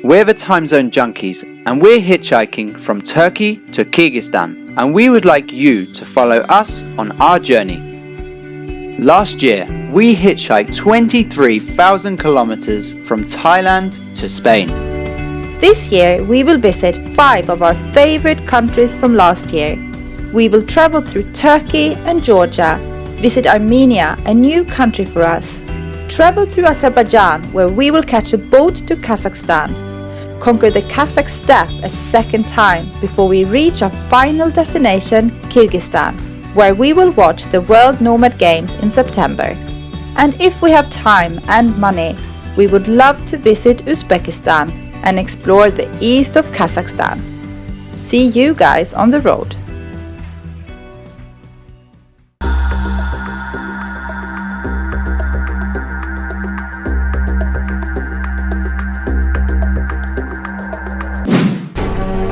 We're the Timezone Junkies, and we're hitchhiking from Turkey to Kyrgyzstan, and we would like you to follow us on our journey. Last year, we hitchhiked 23,000 kilometers from Thailand to Spain. This year, we will visit 5 of our favorite countries from last year. We will travel through Turkey and Georgia, visit Armenia, a new country for us, travel through Azerbaijan, where we will catch a boat to Kazakhstan, conquer the Kazakh steppe a second time before we reach our final destination, Kyrgyzstan, where we will watch the World Nomad Games in September. And if we have time and money, we would love to visit Uzbekistan and explore the east of Kazakhstan. See you guys on the road.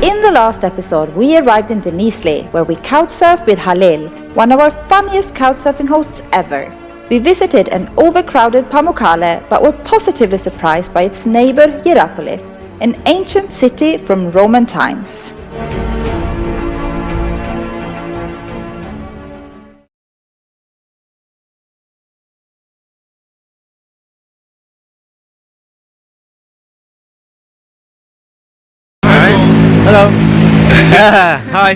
In the last episode, we arrived in Denizli, where we couchsurfed with Halil, one of our funniest couchsurfing hosts ever. We visited an overcrowded Pamukkale, but were positively surprised by its neighbor Hierapolis, an ancient city from Roman times. Hello. Hi.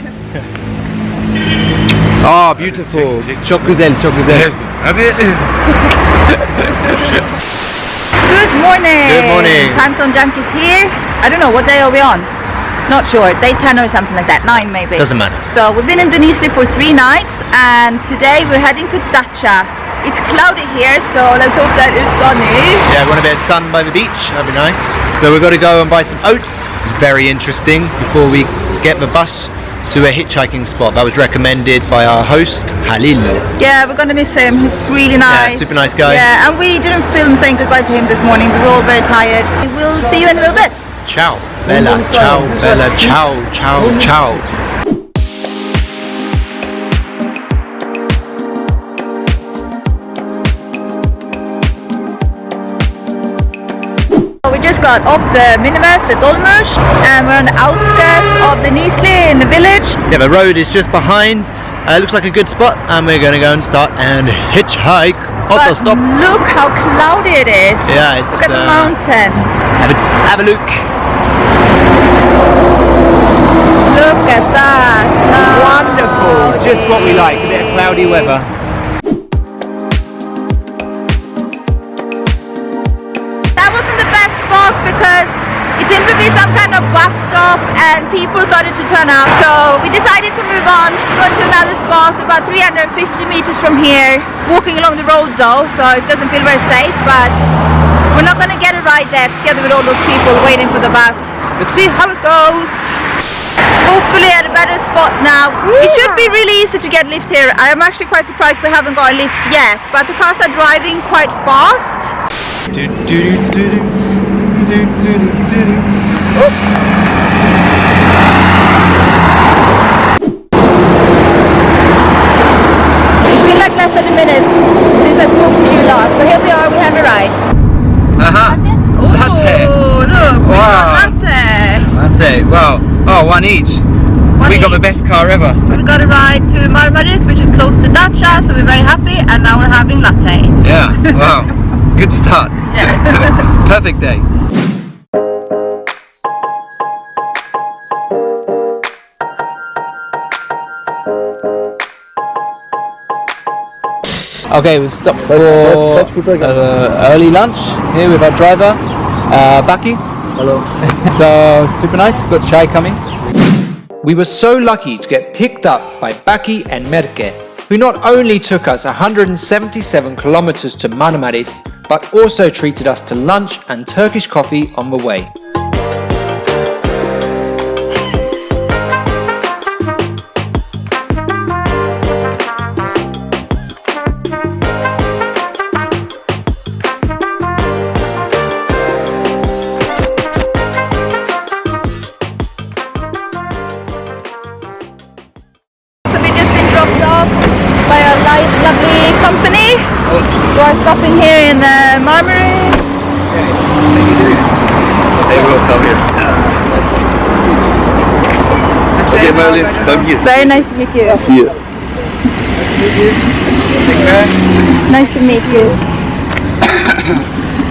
Oh, beautiful. Çok güzel, çok güzel. Good morning. Good morning. Timezone Junkies here. I don't know, what day are we on? Not sure, day 10 or something like that, 9 maybe. Doesn't matter. So we've been in Denizli for 3 nights, and today we're heading to Datça. It's cloudy here, so let's hope that it's sunny. Yeah, we want a bit of sun by the beach, that'd be nice. So we've got to go and buy some oats, very interesting, before we get the bus to a hitchhiking spot that was recommended by our host, Halil. Yeah, we're gonna miss him, he's really nice. Yeah, super nice guy. Yeah, and we didn't film saying goodbye to him this morning, we were all very tired. We'll see you in a little bit. Ciao, Bella, ciao, Bella, ciao, ciao, ciao. We just got off the minibus, the Dolmuş, and we're on the outskirts of Denizli in the village. Yeah, the road is just behind. Looks like a good spot, and we're going to go and start and hitchhike. But Autostop. look how cloudy it is. Yeah, it's look at the mountain. Have a look. Look at that. Wonderful. Just what we like. A bit of cloudy weather. That wasn't the best spot because it seems to be some kind of bus stop and people started to turn up. So we decided to move on, go to another spot about 350 meters from here. Walking along the road though, so it doesn't feel very safe, but we're not going to get a ride there together with all those people waiting for the bus. Let's see how it goes. Hopefully at a better spot now. It should be really easy to get lift here. I am actually quite surprised we haven't got a lift yet, but the cars are driving quite fast. It's been like less than a minute since I spoke to you last, so here we are, we have a ride. Latte. Oh, look, we got latte. Latte. Wow. Oh, one each. We got the best car ever. We got a ride to Marmaris, which is close to Datça, so we're very happy, and now we're having latte. Yeah. Wow. Good start. Yeah. Perfect day. Okay, we've stopped for early lunch here with our driver, Baki. Hello. So, super nice, got chai coming. We were so lucky to get picked up by Baki and Merke, who not only took us 177 kilometers to Marmaris, but also treated us to lunch and Turkish coffee on the way. Lovely company who are stopping here in Marmaris. They Berlin. Come here. Very nice to meet you. See you. Nice to meet you.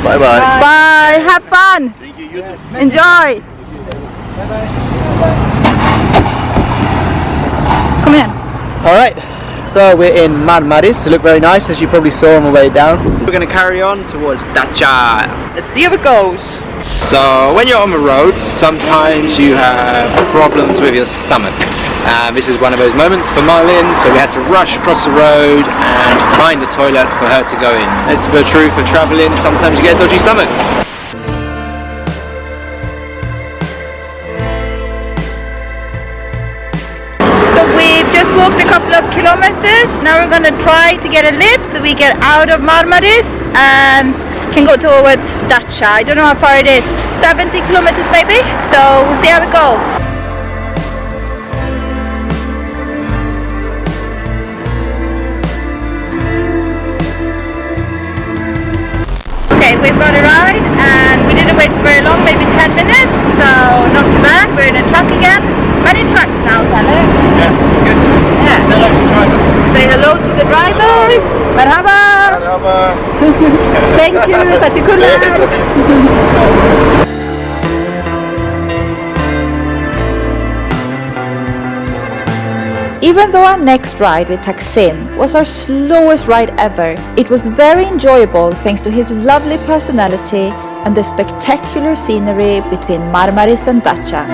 Bye bye. Bye. Have fun. Thank you. You too. Enjoy. Come in. Alright, so we're in Marmaris. It looked very nice, as you probably saw on the way down. We're going to carry on towards Datça. Let's see how it goes. So when you're on the road, sometimes you have problems with your stomach. This is one of those moments for Marlin, so we had to rush across the road and find a toilet for her to go in. It's the truth of travelling, sometimes you get a dodgy stomach. So we've just walked a couple of kilometers. Now we're gonna try to get a lift so we get out of Marmaris and can go towards Datça. I don't know how far it is. 70 kilometers maybe? So we'll see how it goes. Okay, we've got a ride and we didn't wait for very long, maybe 10 minutes, so not too bad. We're in a truck again. Many trucks now, Sahalé. Yeah, good. Yeah. Say hello to the driver. Say hello to the driver. Marhaba. Marhaba. Thank you. Teşekkürler. Even though our next ride with Taksim was our slowest ride ever, it was very enjoyable thanks to his lovely personality and the spectacular scenery between Marmaris and Datça.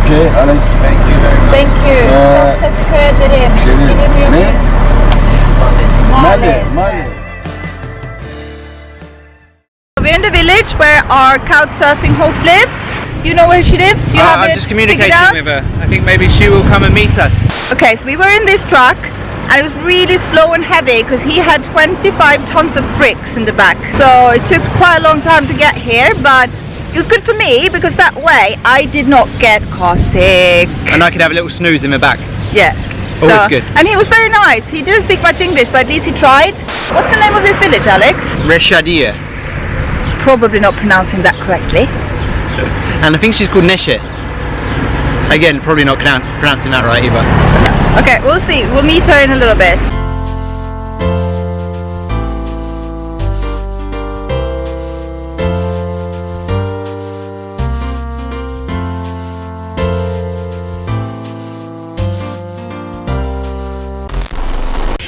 Okay, Alex. Thank you very much. Thank you. Teşekkür ederim. Ne? Mali. We're in the village where our couchsurfing host lives. You know where she lives? You have I'm it just figured communicating out? with her. I think maybe she will come and meet us. Okay, so we were in this truck and it was really slow and heavy because he had 25 tons of bricks in the back. So it took quite a long time to get here, but it was good for me because that way I did not get car sick. And I could have a little snooze in the back. Yeah. Always good. And he was very nice. He didn't speak much English, but at least he tried. What's the name of this village, Alex? Reshadia. Probably not pronouncing that correctly. And I think she's called Neshe. Again, probably not pronouncing that right either. Okay, we'll see. We'll meet her in a little bit.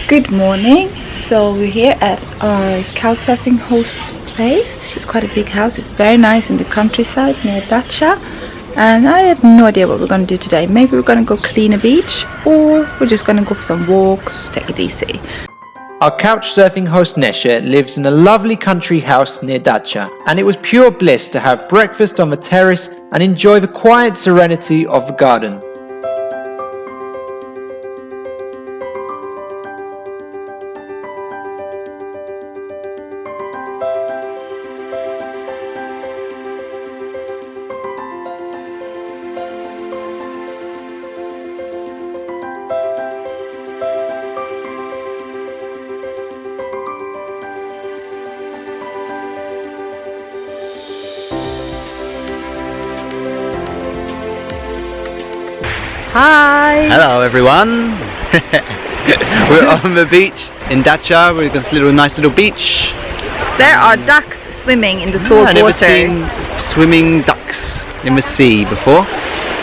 Good morning. So we're here at our couchsurfing host's place. She's quite a big house. It's very nice in the countryside near Datça. And I have no idea what we're going to do today. Maybe we're going to go clean a beach, or we're just going to go for some walks, take it easy. Our couchsurfing host Neshe lives in a lovely country house near Datça, and it was pure bliss to have breakfast on the terrace and enjoy the quiet serenity of the garden. Hi! Hello everyone. We're on the beach in Datça. We've got a nice little beach. There are ducks swimming in the salt I've never water. seen swimming ducks in the sea before.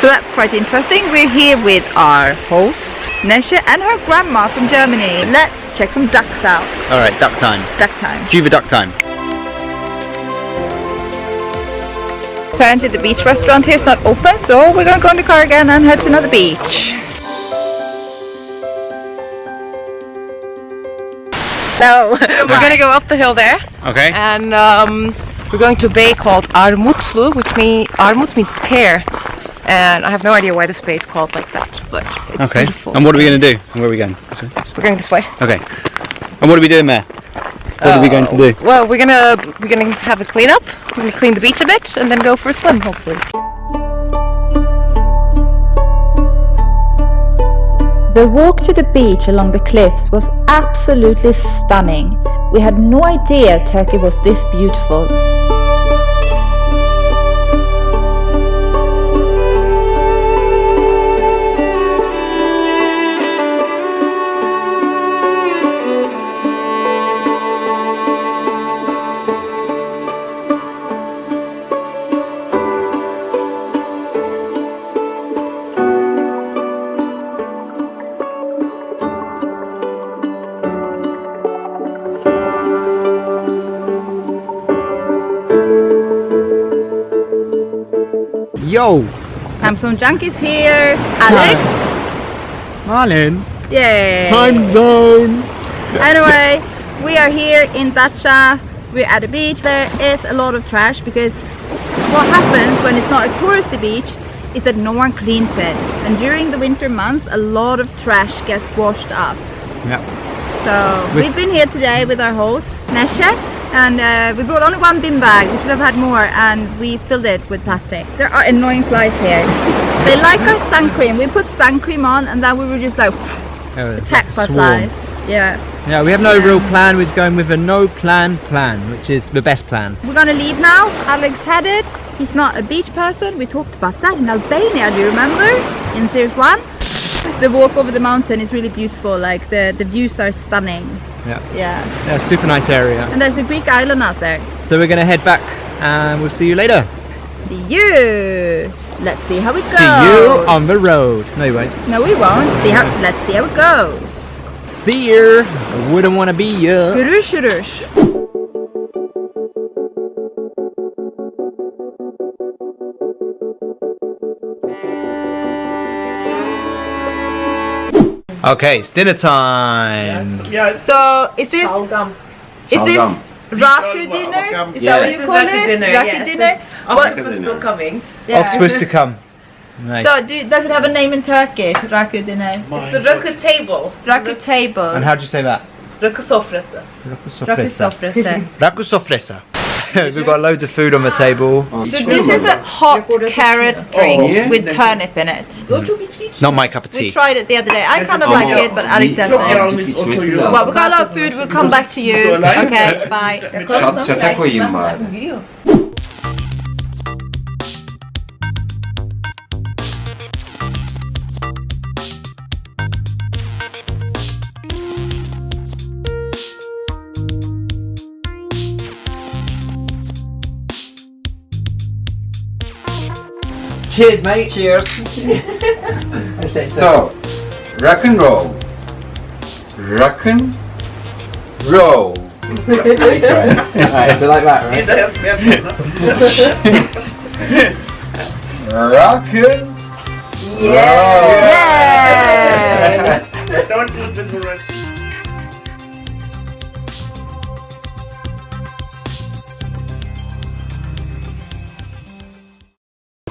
So that's quite interesting. We're here with our host, Neshe, and her grandma from Germany. Let's check some ducks out. Alright, duck time. Duck time. Cue the duck time. Apparently the beach restaurant here is not open, so we're going to go in the car again and head to another beach. So we're going to go up the hill there, Okay. and we're going to a bay called Armutlu, which Armut means pear, and I have no idea why this bay is called like that, but it's Okay. beautiful. And what are we going to do? And where are we going? This way? We're going this way. Okay. And what are we doing there? What are we going to do? Well, we're gonna have a clean up. We're gonna clean the beach a bit, and then go for a swim, hopefully. The walk to the beach along the cliffs was absolutely stunning. We had no idea Turkey was this beautiful. Yo! Timezone Junkies here. Alex? Marlin! Yay! Timezone! Anyway, we are here in Datça. We're at the beach. There is a lot of trash because what happens when it's not a touristy beach is that no one cleans it. And during the winter months, a lot of trash gets washed up. Yeah. So we've been here today with our host, Neshe, and we brought only one bin bag. We should have had more, and we filled it with plastic. There are annoying flies here. They like our sun cream. We put sun cream on, and then we were just like attacked by flies. Yeah. Yeah, we have no real plan. We're just going with a no plan, which is the best plan. We're gonna leave now. Alex had it. He's not a beach person. We talked about that in Albania, do you remember? In series 1. The walk over the mountain is really beautiful. Like the views are stunning. Yeah. Yeah. Super nice area. And there's a Greek island out there. So we're gonna head back and we'll see you later. See you. Let's see how it goes. See you on the road. No, you won't. No, we won't. Let's see how it goes. Fear. I wouldn't want to be you. Görüşürüz. Okay, it's dinner time. So is this raku dinner? Is that what you call it? Raku dinner. Octopus still coming. Yeah. Octopus to come. Nice. So does it have a name in Turkish? Raku dinner. It's a rakı table. Raku table. And how do you say that? Rakı sofrası. Raku sofrası. Raku sofresa. We've got loads of food on the table. So this is a hot carrot drink with turnip in it. Not my cup of We tea. tried it the other day. I kind of like it, but Alex doesn't. Well, we got a lot of food. We'll come back to you. Okay, bye. Çata koyayım bari. Cheers, mate. Cheers. So, rock and roll. Rock and roll. Alright, so like that, right? Rock and Yeah. Don't do this already.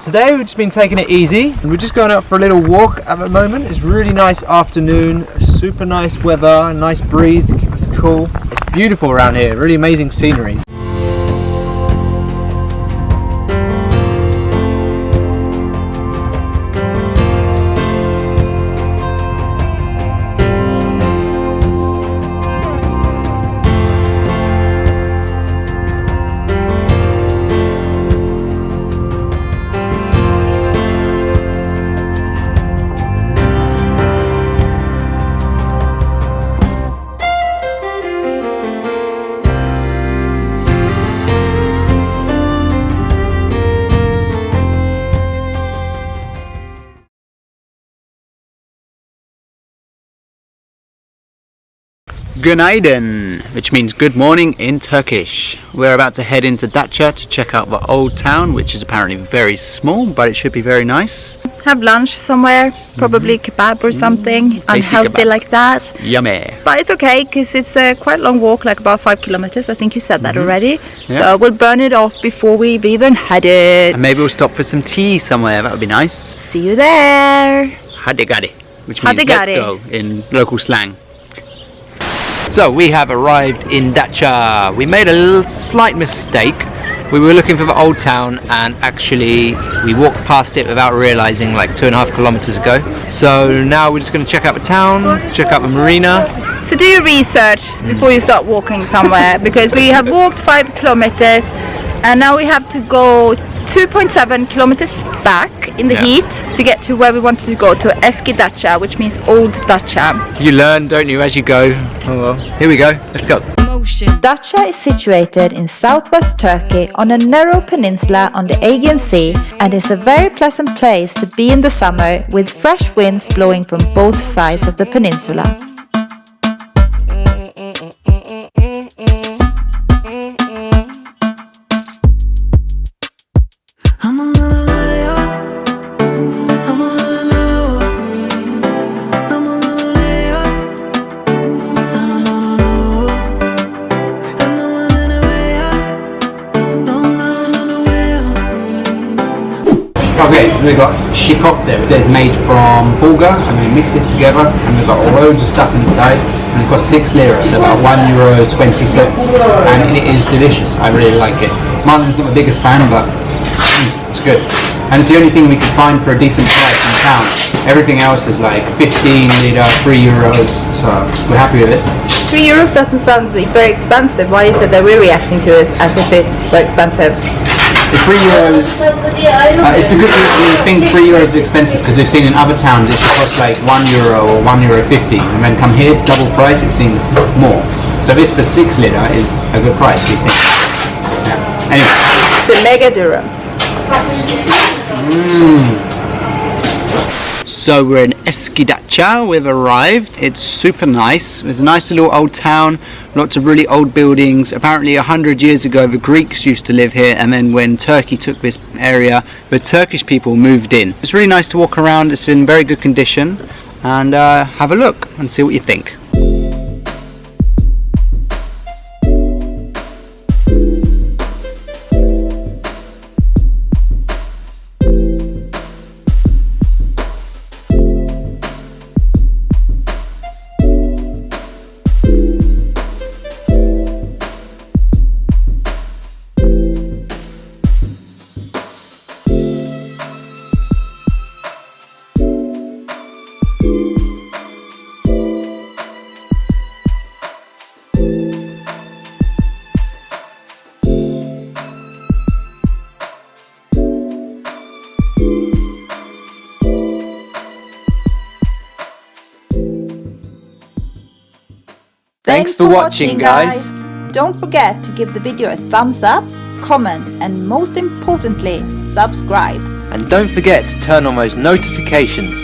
Today we've just been taking it easy. We're just going out for a little walk at the moment. It's really nice afternoon, super nice weather, nice breeze to keep us cool. It's beautiful around here, really amazing scenery. Günaydın, which means good morning in Turkish. We're about to head into Datça to check out the old town, which is apparently very small, but it should be very nice. Have lunch somewhere, probably kebab or something, unhealthy kebab. like that. Yummy. But it's okay, because it's a quite long walk, like about 5 kilometers. I think you said that already. Yeah. So we'll burn it off before we've even headed. And maybe we'll stop for some tea somewhere, that would be nice. See you there. Hadi gadi, which means Hadi let's gadi. go in local slang. So we have arrived in Datça. We made a little slight mistake. We were looking for the old town, and actually we walked past it without realising like 2.5 kilometers ago. So now we're just going to check out the town, check out the marina. So do your research before you start walking somewhere, because we have walked 5 kilometers and now we have to go 2.7 kilometers back in the heat to get to where we wanted to go, to Old Datça, which means Old Datça. You learn, don't you, as you go. Oh well, here we go, let's go. Datça is situated in southwest Turkey on a narrow peninsula on the Aegean Sea, and is a very pleasant place to be in the summer, with fresh winds blowing from both sides of the peninsula. Okay, we've got shikofte, which is made from bulgur, and we mix it together, and we've got loads of stuff inside, and it costs 6 lira, so about €1.20, and it is delicious. I really like it. Marlon's not the biggest fan, but it's good. And it's the only thing we could find for a decent price in town. Everything else is like 15 lira, €3, so we're happy with this. €3 doesn't sound very expensive. Why is it that we're reacting to it as if it were expensive? The €3, it's because we think €3 is expensive, because we've seen in other towns it should cost like €1 or €1.50, and then come here, double price, it seems more. So this for 6 lira is a good price, do you think? Yeah. Anyway. It's a mega dirham. So we're in Old Datça, we've arrived. It's super nice. There's a nice little old town, lots of really old buildings. Apparently 100 years ago the Greeks used to live here, and then when Turkey took this area, the Turkish people moved in. It's really nice to walk around, it's in very good condition, and have a look and see what you think. Thanks for watching, guys. Don't forget to give the video a thumbs up, comment, and most importantly, subscribe. And don't forget to turn on those notifications.